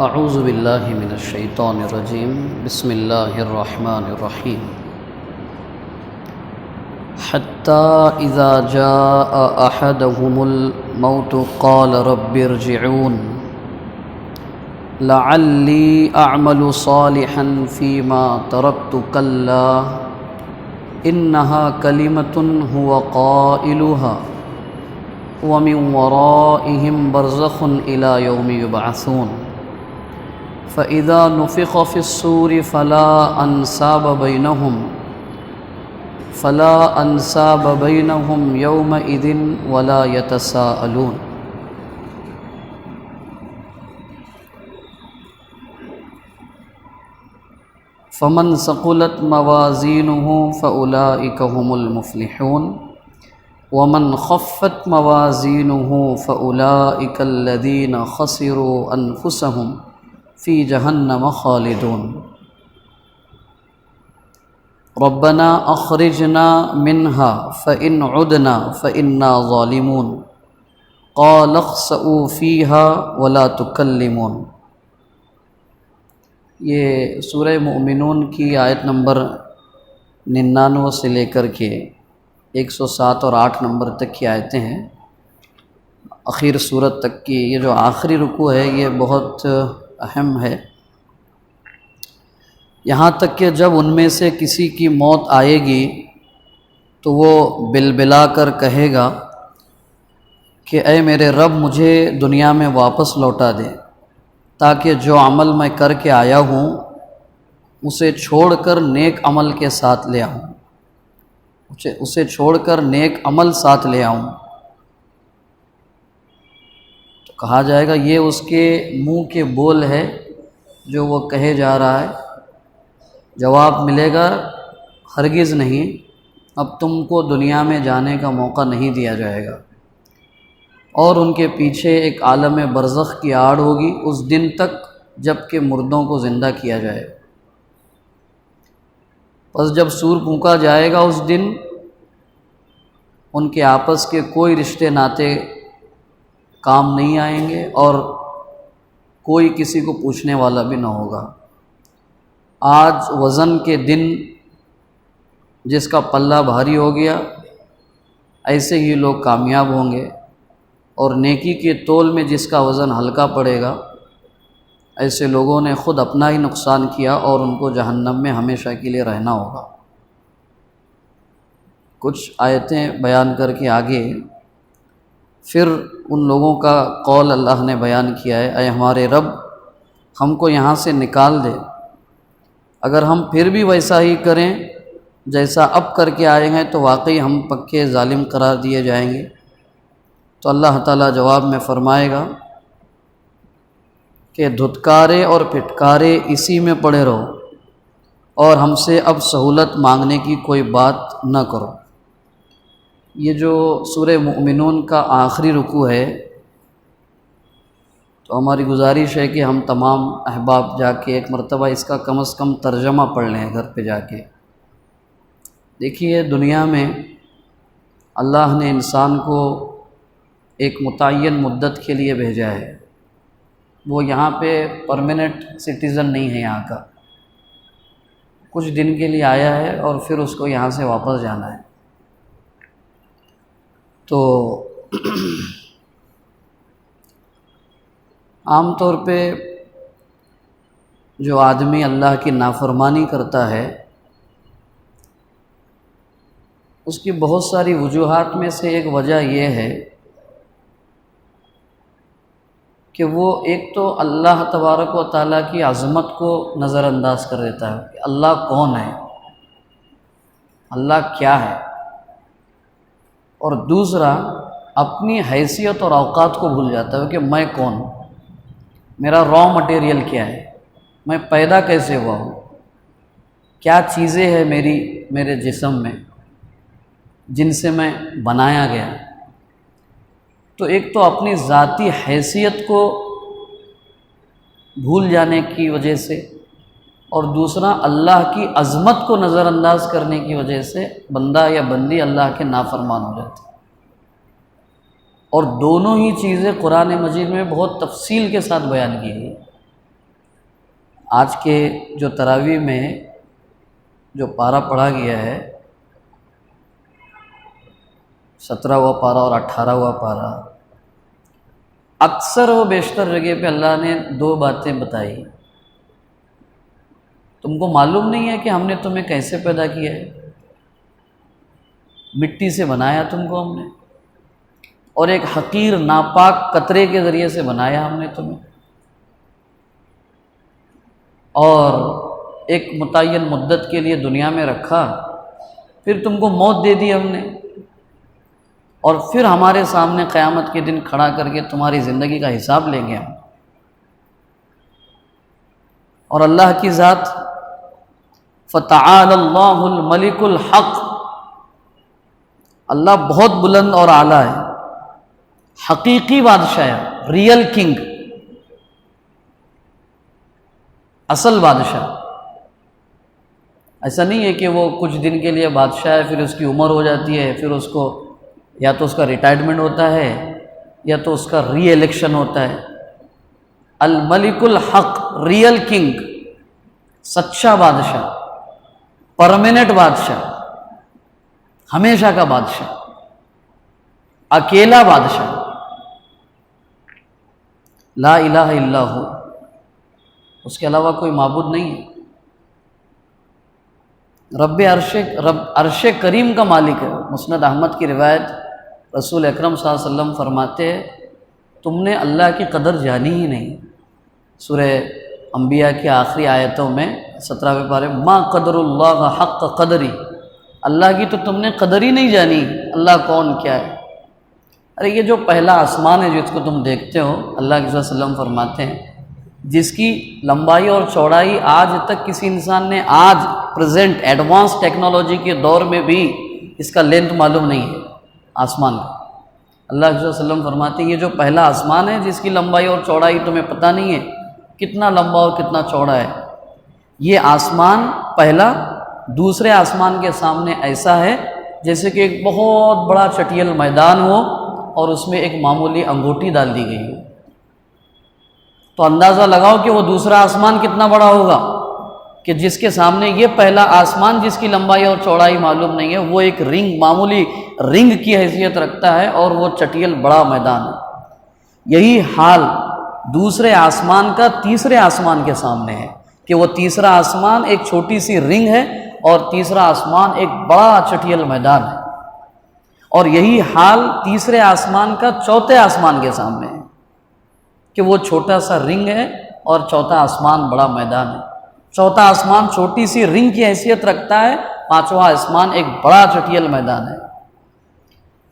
اعوذ باللہ من الشیطان الرجیم بسم اللہ الرحمن الرحیم حتی اذا جاء احدهم الموت قال رب ارجعون لعلی اعمل صالحا فیما ترکت کلا انها کلمة هو قائلها ومن ورائهم برزخ الى یوم یبعثون فَإِذَا نُفِخَ فِي الصُّورِ فَلَا أَنْسَابَ بَيْنَهُمْ يَوْمَئِذٍ وَلَا يَتَسَاءَلُونَ فَمَنْ ثَقُلَتْ مَوَازِينُهُ فَأُولَئِكَ هُمُ الْمُفْلِحُونَ وَمَنْ خَفَّتْ مَوَازِينُهُ فَأُولَئِكَ الَّذِينَ خَسِرُوا أَنفُسَهُمْ فی جہنم خالدون ربنا اخرجنا منها فإن عدنا فإنا ظالمون قال اخسئوا فيها ولا تكلمون۔ یہ سورہ مومنون کی آیت نمبر 99 سے لے کر کے 107 اور 8 نمبر تک کی آیتیں ہیں۔ اخیر سورت تک کی یہ جو آخری رکوع ہے یہ بہت اہم ہے، یہاں تک کہ جب ان میں سے کسی کی موت آئے گی تو وہ بلبلا کر کہے گا کہ اے میرے رب مجھے دنیا میں واپس لوٹا دے تاکہ جو عمل میں کر کے آیا ہوں اسے چھوڑ کر نیک عمل کے ساتھ لے آؤں، اسے چھوڑ کر نیک عمل ساتھ لے آؤں۔ کہا جائے گا یہ اس کے منہ کے بول ہے جو وہ کہے جا رہا ہے۔ جواب ملے گا ہرگز نہیں، اب تم کو دنیا میں جانے کا موقع نہیں دیا جائے گا، اور ان کے پیچھے ایک عالم برزخ کی آڑ ہوگی اس دن تک جب کہ مردوں کو زندہ کیا جائے۔ پس جب سور پھونکا جائے گا اس دن ان کے آپس کے کوئی رشتے ناطے کام نہیں آئیں گے اور کوئی کسی کو پوچھنے والا بھی نہ ہوگا۔ آج وزن کے دن جس کا پلہ بھاری ہو گیا ایسے ہی لوگ کامیاب ہوں گے، اور نیکی کے تول میں جس کا وزن ہلکا پڑے گا ایسے لوگوں نے خود اپنا ہی نقصان کیا اور ان کو جہنم میں ہمیشہ کے لیے رہنا ہوگا۔ کچھ آیتیں بیان کر کے آگے پھر ان لوگوں کا قول اللہ نے بیان کیا ہے، اے ہمارے رب ہم کو یہاں سے نکال دے، اگر ہم پھر بھی ویسا ہی کریں جیسا اب کر کے آئے ہیں تو واقعی ہم پکے ظالم قرار دیے جائیں گے۔ تو اللہ تعالیٰ جواب میں فرمائے گا کہ دھتکارے اور پھٹکارے اسی میں پڑے رہو اور ہم سے اب سہولت مانگنے کی کوئی بات نہ کرو۔ یہ جو سورہ مومنون کا آخری رکوع ہے تو ہماری گزارش ہے کہ ہم تمام احباب جا کے ایک مرتبہ اس کا کم از کم ترجمہ پڑھ لیں گھر پہ جا کے۔ دیکھیے دنیا میں اللہ نے انسان کو ایک متعین مدت کے لیے بھیجا ہے، وہ یہاں پہ پرماننٹ سٹیزن نہیں ہے، یہاں کا کچھ دن کے لیے آیا ہے اور پھر اس کو یہاں سے واپس جانا ہے۔ تو عام طور پہ جو آدمی اللہ کی نافرمانی کرتا ہے اس کی بہت ساری وجوہات میں سے ایک وجہ یہ ہے کہ وہ ایک تو اللہ تبارک و تعالیٰ کی عظمت کو نظر انداز کر دیتا ہے کہ اللہ کون ہے، اللہ کیا ہے، اور دوسرا اپنی حیثیت اور اوقات کو بھول جاتا ہے کہ میں کون ہوں، میرا را مٹیریل کیا ہے، میں پیدا کیسے ہوا ہوں، کیا چیزیں ہیں میرے جسم میں جن سے میں بنایا گیا۔ تو ایک تو اپنی ذاتی حیثیت کو بھول جانے کی وجہ سے، اور دوسرا اللہ کی عظمت کو نظر انداز کرنے کی وجہ سے بندہ یا بندی اللہ کے نافرمان ہو جاتے ہیں۔ اور دونوں ہی چیزیں قرآن مجید میں بہت تفصیل کے ساتھ بیان کی گئی۔ آج کے جو تراویح میں جو پارہ پڑھا گیا ہے 17واں پارہ اور 18واں پارہ، اکثر و بیشتر جگہ پہ اللہ نے 2 باتیں بتائی۔ تم کو معلوم نہیں ہے کہ ہم نے تمہیں کیسے پیدا کیا ہے؟ مٹی سے بنایا تم کو ہم نے، اور ایک حقیر ناپاک قطرے کے ذریعے سے بنایا ہم نے تمہیں، اور ایک متعین مدت کے لیے دنیا میں رکھا، پھر تم کو موت دے دی ہم نے، اور پھر ہمارے سامنے قیامت کے دن کھڑا کر کے تمہاری زندگی کا حساب لیں گے ہم۔ اور اللہ کی ذات فتعال اللہ الملک الحق، اللہ بہت بلند اور اعلیٰ ہے، حقیقی بادشاہ ہے، ریئل کنگ، اصل بادشاہ۔ ایسا نہیں ہے کہ وہ کچھ دن کے لیے بادشاہ ہے، پھر اس کی عمر ہو جاتی ہے، پھر اس کو یا تو اس کا ریٹائرمنٹ ہوتا ہے یا تو اس کا ری الیکشن ہوتا ہے۔ الملک الحق، ریئل کنگ، سچا بادشاہ، پرماننٹ بادشاہ، ہمیشہ کا بادشاہ، اکیلا بادشاہ، لا الہ الا ہو، اس کے علاوہ کوئی معبود نہیں ہے۔ رب عرش کریم کا مالک ہے۔ مسند احمد کی روایت، رسول اکرم صلی اللہ علیہ وسلم فرماتے ہیں تم نے اللہ کی قدر جانی ہی نہیں۔ سورہ انبیاء کی آخری آیتوں میں 17ویں پارے، ما قدر اللہ حق قدری، اللہ کی تو تم نے قدر ہی نہیں جانی، اللہ کون کیا ہے۔ ارے یہ جو پہلا آسمان ہے جس کو تم دیکھتے ہو، اللہ کے صلی اللہ علیہ وسلم فرماتے ہیں جس کی لمبائی اور چوڑائی آج تک کسی انسان نے آج پریزنٹ ایڈوانس ٹیکنالوجی کے دور میں بھی اس کا لینتھ معلوم نہیں ہے آسمان کا۔ اللہ کے صلی اللہ علیہ وسلم فرماتے ہیں یہ جو پہلا آسمان ہے جس کی لمبائی اور چوڑائی تمہیں پتہ نہیں ہے کتنا لمبا اور کتنا چوڑا ہے، یہ آسمان پہلا دوسرے آسمان کے سامنے ایسا ہے جیسے کہ ایک بہت بڑا چٹیل میدان ہو اور اس میں ایک معمولی انگوٹھی ڈال دی گئی ہو، تو اندازہ لگاؤ کہ وہ دوسرا آسمان کتنا بڑا ہوگا کہ جس کے سامنے یہ پہلا آسمان جس کی لمبائی اور چوڑائی معلوم نہیں ہے وہ ایک رنگ، معمولی رنگ کی حیثیت رکھتا ہے اور وہ چٹیل بڑا میدان ہے۔ یہی حال دوسرے آسمان کا تیسرے آسمان کے سامنے ہے کہ وہ تیسرا آسمان ایک چھوٹی سی رنگ ہے اور تیسرا آسمان ایک بڑا چٹیل میدان ہے، اور یہی حال تیسرے آسمان کا چوتھے آسمان کے سامنے ہے کہ وہ چھوٹا سا رنگ ہے اور چوتھا آسمان بڑا میدان ہے۔ چوتھا آسمان چھوٹی سی رنگ کی حیثیت رکھتا ہے، پانچواں آسمان ایک بڑا چٹیل میدان ہے۔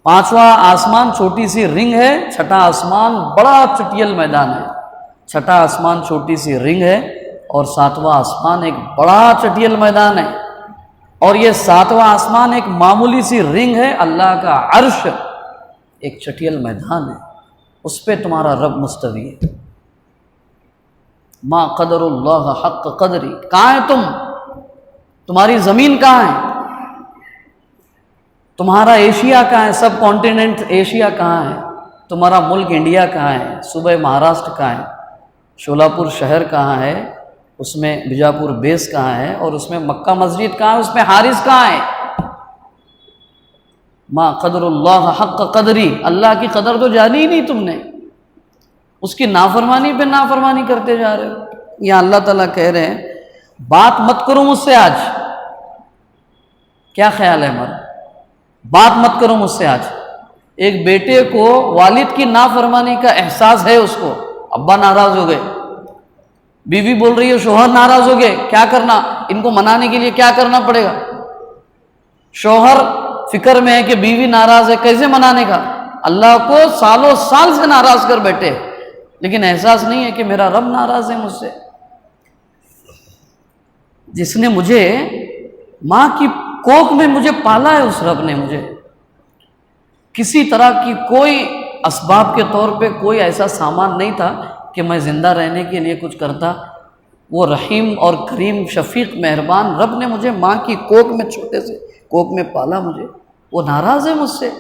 پانچواں آسمان چھوٹی سی رنگ ہے، چھٹا آسمان بڑا چٹیل میدان ہے۔ چھٹا آسمان چھوٹی سی رنگ ہے اور ساتواں آسمان ایک بڑا چٹیل میدان ہے، اور یہ ساتواں آسمان ایک معمولی سی رنگ ہے۔ اللہ کا عرش ایک چٹیل میدان ہے، اس پہ تمہارا رب مستوی ہے۔ ما قدر اللہ حق قدری، کہاں ہے تم؟ تمہاری زمین کہاں ہے؟ تمہارا ایشیا کہاں ہے؟ سب کانٹیننٹ ایشیا کہاں ہے؟ تمہارا ملک انڈیا کہاں ہے؟ صوبہ مہاراشٹر کہاں ہے؟ شولاپور شہر کہاں ہے؟ اس میں بیجاپور بیس کہاں ہے؟ اور اس میں مکہ مسجد کہاں ہے؟ اس میں حارث کہاں ہے؟ ما قدر اللہ حق قدری، اللہ کی قدر تو جانی ہی نہیں تم نے، اس کی نافرمانی پہ نافرمانی کرتے جا رہے ہو۔ یہاں اللہ تعالیٰ کہہ رہے ہیں بات مت کرو مجھ سے آج، کیا خیال ہے ہمارا؟ بات مت کرو مجھ سے آج۔ ایک بیٹے کو والد کی نافرمانی کا احساس ہے، اس کو ابا ناراض ہو گئے، بیوی بول رہی ہے شوہر ناراض ہو گئے، کیا کرنا؟ ان کو منانے کے لیے کیا کرنا پڑے گا؟ شوہر فکر میں ہے کہ بیوی ناراض ہے، کیسے منانے کا؟ اللہ کو سالوں سال سے ناراض کر بیٹھے، لیکن احساس نہیں ہے کہ میرا رب ناراض ہے مجھ سے، جس نے مجھے ماں کی کوکھ میں مجھے پالا ہے، اس رب نے مجھے کسی طرح کی کوئی اسباب کے طور پہ کوئی ایسا سامان نہیں تھا کہ میں زندہ رہنے کے لیے کچھ کرتا۔ وہ رحیم اور کریم شفیق مہربان رب نے مجھے ماں کی کوکھ میں چھوٹے سے کوکھ میں پالا، مجھے وہ ناراض ہے مجھ سے۔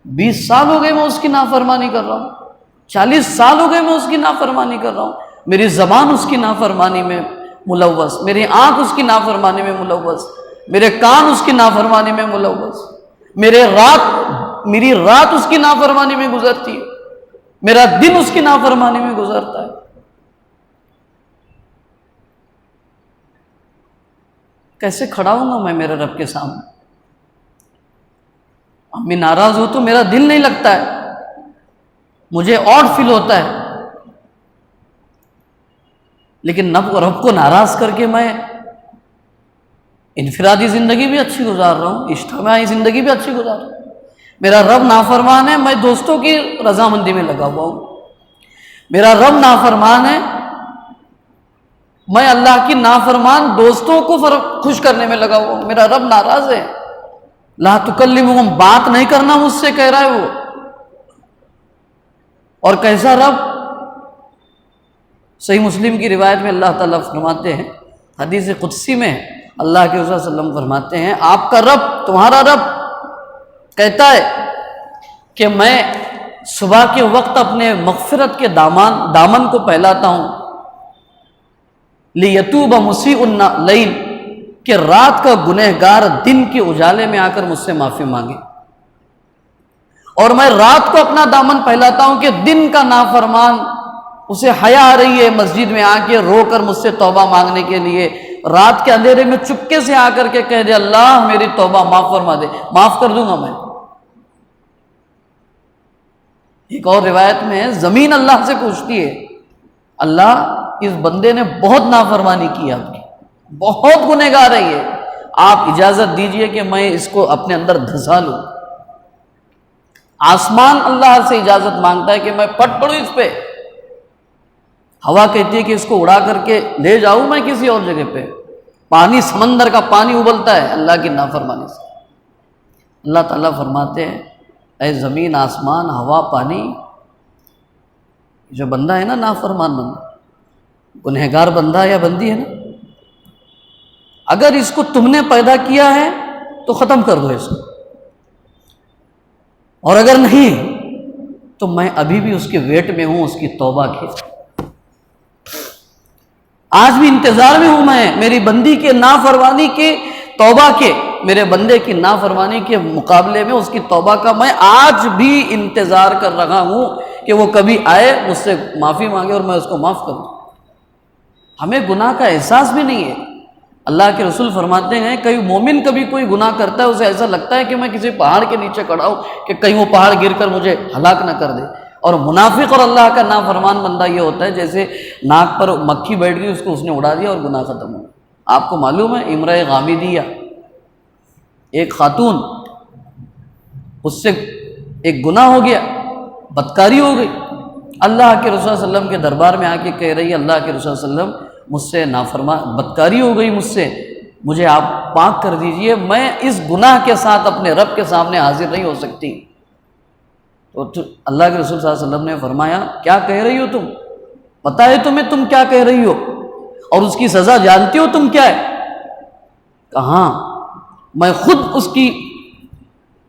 20 سال ہو گئے میں اس کی نافرمانی کر رہا ہوں، 40 سال ہو گئے میں اس کی نافرمانی کر رہا ہوں، میری زبان اس کی نافرمانی میں ملوث، میری آنکھ اس کی نافرمانی میں ملوث، میرے کان اس کی نافرمانی میں ملوث، میری رات اس کی نافرمانی میں گزرتی ہے، میرا دن اس کی نافرمانی میں گزرتا ہے۔ کیسے کھڑا ہوں گا میں میرے رب کے سامنے؟ امی ناراض ہو تو میرا دل نہیں لگتا ہے، مجھے آڈ فیل ہوتا ہے، لیکن رب کو ناراض کر کے میں انفرادی زندگی بھی اچھی گزار رہا ہوں، اجتماعی زندگی بھی اچھی گزار رہا ہوں۔ میرا رب نافرمان ہے، میں دوستوں کی رضامندی میں لگا ہوا ہوں۔ میرا رب نافرمان ہے، میں اللہ کی نافرمان دوستوں کو خوش کرنے میں لگا ہوا ہوں۔ میرا رب ناراض ہے، لا تکلمہم، بات نہیں کرنا مجھ سے کہہ رہا ہے وہ۔ اور کیسا رب؟ صحیح مسلم کی روایت میں اللہ تعالیٰ فرماتے ہیں، حدیث قدسی میں اللہ کے رسول صلی اللہ علیہ وسلم فرماتے ہیں، آپ کا رب، تمہارا رب کہتا ہے کہ میں صبح کے وقت اپنے مغفرت کے دامن کو پھیلاتا ہوں، لیتوب مسیء اللیل، کہ رات کا گنہگار دن کے اجالے میں آ کر مجھ سے معافی مانگے، اور میں رات کو اپنا دامن پھیلاتا ہوں کہ دن کا نافرمان اسے حیا آ رہی ہے مسجد میں آ کے رو کر مجھ سے توبہ مانگنے کے لیے، رات کے اندھیرے میں چپکے سے آ کر کے کہہ دے اللہ میری توبہ معاف فرما دے، معاف کر دوں گا میں۔ ایک اور روایت میں ہے، زمین اللہ سے پوچھتی ہے، اللہ اس بندے نے بہت نافرمانی کی آپ کی، بہت گنہگار ہے یہ، آپ اجازت دیجئے کہ میں اس کو اپنے اندر دھسا لوں۔ آسمان اللہ سے اجازت مانگتا ہے کہ میں پٹ پڑوں اس پہ، ہوا کہتی ہے کہ اس کو اڑا کر کے لے جاؤں میں کسی اور جگہ پہ، پانی سمندر کا پانی ابلتا ہے اللہ کی نافرمانی سے۔ اللہ تعالیٰ فرماتے ہیں اے زمین، آسمان، ہوا، پانی، جو بندہ ہے نا نافرمان بندہ، گنہگار بندہ یا بندی ہے نا، اگر اس کو تم نے پیدا کیا ہے تو ختم کر دو اس کو، اور اگر نہیں تو میں ابھی بھی اس کے ویٹ میں ہوں، اس کی توبہ کے، آج بھی انتظار میں ہوں میں میری بندی کے نافرمانی کے توبہ کے، میرے بندے کی نافرمانی کے مقابلے میں اس کی توبہ کا میں آج بھی انتظار کر رہا ہوں کہ وہ کبھی آئے مجھ سے معافی مانگے اور میں اس کو معاف کروں۔ ہمیں گناہ کا احساس بھی نہیں ہے۔ اللہ کے رسول فرماتے ہیں کئی مومن کبھی کوئی گناہ کرتا ہے، اسے ایسا لگتا ہے کہ میں کسی پہاڑ کے نیچے کھڑا ہوں کہ کہیں وہ پہاڑ گر کر مجھے ہلاک نہ کر دے۔ اور منافق اور اللہ کا نافرمان بندہ یہ ہوتا ہے جیسے ناک پر مکھی بیٹھ گئی، اس کو اس نے اڑا دیا اور گناہ ختم ہو گیا۔ آپ کو معلوم ہے امرأ غامدیہ، ایک خاتون، اس سے ایک گناہ ہو گیا، بدکاری ہو گئی، اللہ کے رسول صلی اللہ علیہ وسلم کے دربار میں آ کے کہہ رہی ہے اللہ کے رسول صلی اللہ علیہ وسلم مجھ سے نافرمان بدکاری ہو گئی، مجھ سے، مجھے آپ پاک کر دیجئے، میں اس گناہ کے ساتھ اپنے رب کے سامنے حاضر نہیں ہو سکتی۔ تو اللہ کے رسول صلی اللہ علیہ وسلم نے فرمایا کیا کہہ رہی ہو تم؟ پتہ ہے تمہیں تم کیا کہہ رہی ہو اور اس کی سزا جانتی ہو تم کیا ہے؟ کہاں، میں خود اس کی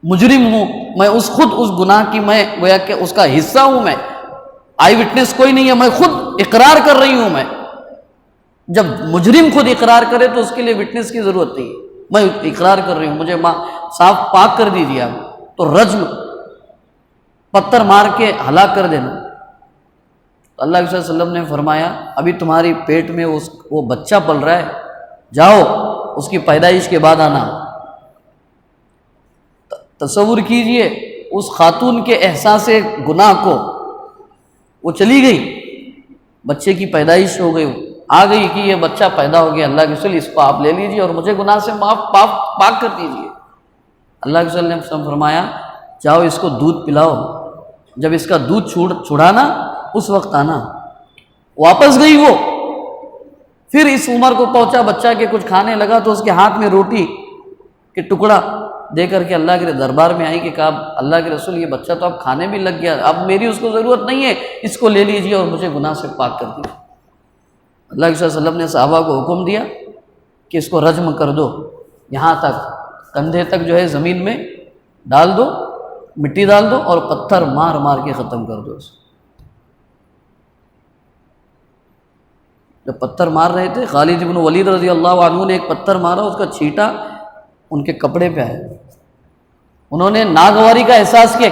مجرم ہوں، میں خود اس گناہ کی میں گویا کہ اس کا حصہ ہوں، میں آئی وٹنس کوئی نہیں ہے، میں خود اقرار کر رہی ہوں۔ میں جب مجرم خود اقرار کرے تو اس کے لیے وٹنس کی ضرورت نہیں ہے، میں اقرار کر رہی ہوں، مجھے صاف پاک کر دیجیے آپ، تو رجم، پتھر مار کے ہلاک کر دینا۔ تو اللہ کے وسلم نے فرمایا ابھی تمہاری پیٹ میں وہ بچہ پل رہا ہے، جاؤ اس کی پیدائش کے بعد آنا۔ تصور کیجئے اس خاتون کے احساس گناہ کو، وہ چلی گئی، بچے کی پیدائش ہو گئی، آ گئی کہ یہ بچہ پیدا ہو گیا، اللہ کے رسول اس کو آپ لے لیجئے اور مجھے گناہ سے پاک کر دیجئے۔ اللہ کے رسول نے فرمایا جاؤ اس کو دودھ پلاؤ، جب اس کا دودھ چھڑانا اس وقت آنا۔ واپس گئی وہ، پھر اس عمر کو پہنچا، بچہ کے کچھ کھانے لگا تو اس کے ہاتھ میں روٹی کے ٹکڑا دے کر کے اللہ کے دربار میں آئی کہ کہا اللہ کے رسول یہ بچہ تو اب کھانے بھی لگ گیا، اب میری اس کو ضرورت نہیں ہے، اس کو لے لیجئے اور مجھے گناہ سے پاک کر دیجیے۔ اللہ کے وسلم نے صحابہ کو حکم دیا کہ اس کو رجم کر دو، یہاں تک کندھے تک جو ہے زمین میں ڈال دو، مٹی ڈال دو اور پتھر مار مار کے ختم کر دو اس کو۔ جب پتھر مار رہے تھے، خالد بن ولید رضی اللہ عنہ نے ایک پتھر مارا، اس کا چھینٹا ان کے کپڑے پہ آیا، انہوں نے ناگواری کا احساس کیا،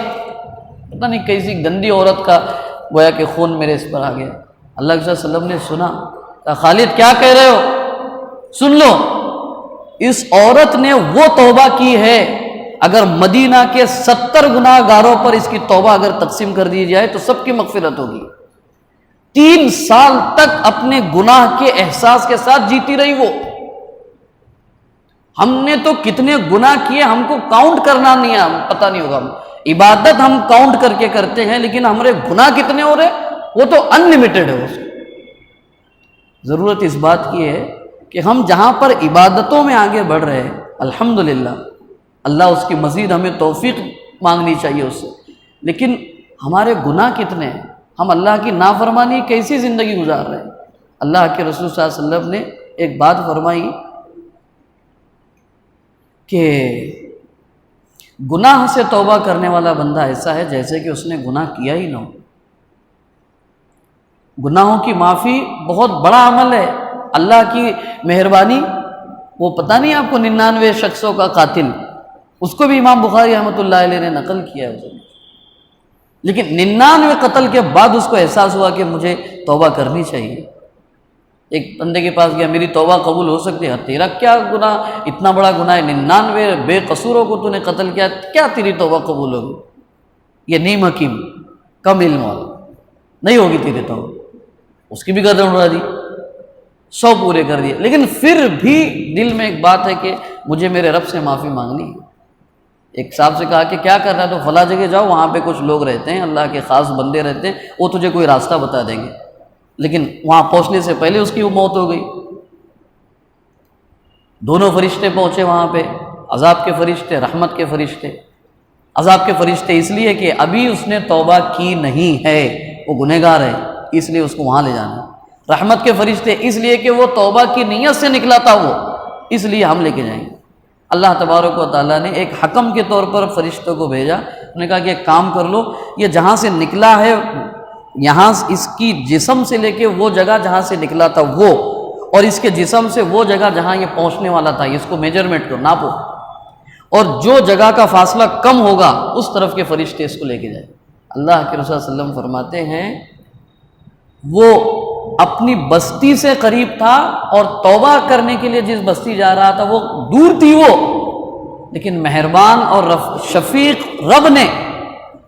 پتہ نہیں کیسی گندی عورت کا گویا کہ خون میرے اس پر آ گیا۔ اللہ کے صلی اللہ علیہ وسلم نے سنا، کہا خالد کیا کہہ رہے ہو؟ سن لو، اس عورت نے وہ توبہ کی ہے، اگر مدینہ کے 70 گناہ گاروں پر اس کی توبہ اگر تقسیم کر دی جائے تو سب کی مغفرت ہوگی۔ 3 سال تک اپنے گناہ کے احساس کے ساتھ جیتی رہی وہ۔ ہم نے تو کتنے گناہ کیے ہم کو کاؤنٹ کرنا نہیں ہے، پتہ نہیں ہوگا، عبادت ہم کاؤنٹ کر کے کرتے ہیں لیکن ہمارے گناہ کتنے ہو رہے وہ تو انلیمیٹڈ ہے۔ اس ضرورت اس بات کی ہے کہ ہم جہاں پر عبادتوں میں آگے بڑھ رہے ہیں، الحمدللہ اللہ اس کی مزید ہمیں توفیق مانگنی چاہیے اس سے، لیکن ہمارے گناہ کتنے ہیں، ہم اللہ کی نافرمانی کیسی زندگی گزار رہے ہیں۔ اللہ کے رسول صلی اللہ علیہ وسلم نے ایک بات فرمائی کہ گناہ سے توبہ کرنے والا بندہ ایسا ہے جیسے کہ اس نے گناہ کیا ہی نہ ہو۔ گناہوں کی معافی بہت بڑا عمل ہے، اللہ کی مہربانی۔ وہ پتہ نہیں آپ کو 99 شخصوں کا قاتل، اس کو بھی امام بخاری رحمۃ اللہ علیہ نے نقل کیا ہے، لیکن 99 قتل کے بعد اس کو احساس ہوا کہ مجھے توبہ کرنی چاہیے۔ ایک بندے کے پاس گیا، میری توبہ قبول ہو سکتی ہے؟ تیرا کیا گناہ، اتنا بڑا گناہ ہے، 99 بے قصوروں کو تو نے قتل کیا، کیا تیری توبہ قبول ہوگی؟ یہ نیم حکیم، کم علم والا، نہیں ہوگی تیری توبہ۔ اس کی بھی گردن اڑا دی، 100 پورے کر دیے، لیکن پھر بھی دل میں ایک بات ہے کہ مجھے میرے رب سے معافی مانگنی ہے۔ ایک صاحب سے کہا کہ کیا کرنا ہے؟ تو فلاں جگہ جاؤ، وہاں پہ کچھ لوگ رہتے ہیں، اللہ کے خاص بندے رہتے ہیں، وہ تجھے کوئی راستہ بتا دیں گے، لیکن وہاں پہنچنے سے پہلے اس کی وہ موت ہو گئی۔ دونوں فرشتے پہنچے وہاں پہ، عذاب کے فرشتے، رحمت کے فرشتے۔ عذاب کے فرشتے اس لیے کہ ابھی اس نے توبہ کی نہیں ہے، وہ گنہگار ہے، اس لیے اس کو وہاں لے جانا ہے۔ رحمت کے فرشتے اس لیے کہ وہ توبہ کی نیت سے نکلا تھا، وہ اس لیے ہم لے کے جائیں گے۔ اللہ تبارک و تعالیٰ نے ایک حکم کے طور پر فرشتوں کو بھیجا، انہوں نے کہا کہ ایک کام کر لو، یہ جہاں سے نکلا ہے، یہاں اس کی جسم سے لے کے وہ جگہ جہاں سے نکلا تھا وہ، اور اس کے جسم سے وہ جگہ جہاں یہ پہنچنے والا تھا، اس کو میجرمنٹ کرو، ناپو، اور جو جگہ کا فاصلہ کم ہوگا اس طرف کے فرشتے اس کو لے کے جائیں۔ اللہ کے رسول صلی اللہ علیہ وسلم فرماتے ہیں وہ اپنی بستی سے قریب تھا اور توبہ کرنے کے لیے جس بستی جا رہا تھا وہ دور تھی وہ، لیکن مہربان اور شفیق رب نے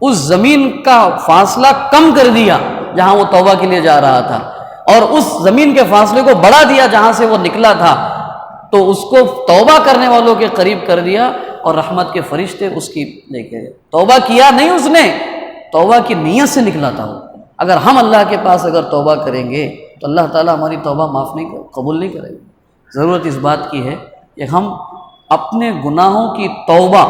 اس زمین کا فاصلہ کم کر دیا جہاں وہ توبہ کے لیے جا رہا تھا، اور اس زمین کے فاصلے کو بڑھا دیا جہاں سے وہ نکلا تھا، تو اس کو توبہ کرنے والوں کے قریب کر دیا، اور رحمت کے فرشتے اس کی لے کے گئے۔ توبہ کیا نہیں اس نے، توبہ کی نیت سے نکلا تھا وہ۔ اگر ہم اللہ کے پاس اگر توبہ کریں گے تو اللہ تعالیٰ ہماری توبہ معاف نہیں قبول نہیں کرے گا۔ ضرورت اس بات کی ہے کہ ہم اپنے گناہوں کی توبہ،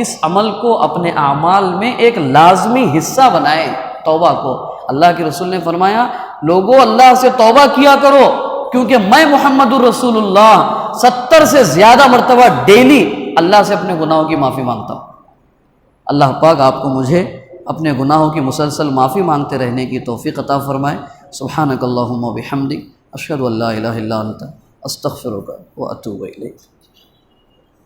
اس عمل کو اپنے اعمال میں ایک لازمی حصہ بنائیں، توبہ کو۔ اللہ کے رسول نے فرمایا لوگوں اللہ سے توبہ کیا کرو، کیونکہ میں محمد الرسول اللہ 70 سے زیادہ مرتبہ ڈیلی اللہ سے اپنے گناہوں کی معافی مانگتا ہوں۔ اللہ پاک آپ کو مجھے اپنے گناہوں کی مسلسل معافی مانگتے رہنے کی توفیق عطا فرمائے۔ سبحانک اللہم و بحمدک، اشہد ان لا الہ الا انت، استغفرک و اتوب الیک۔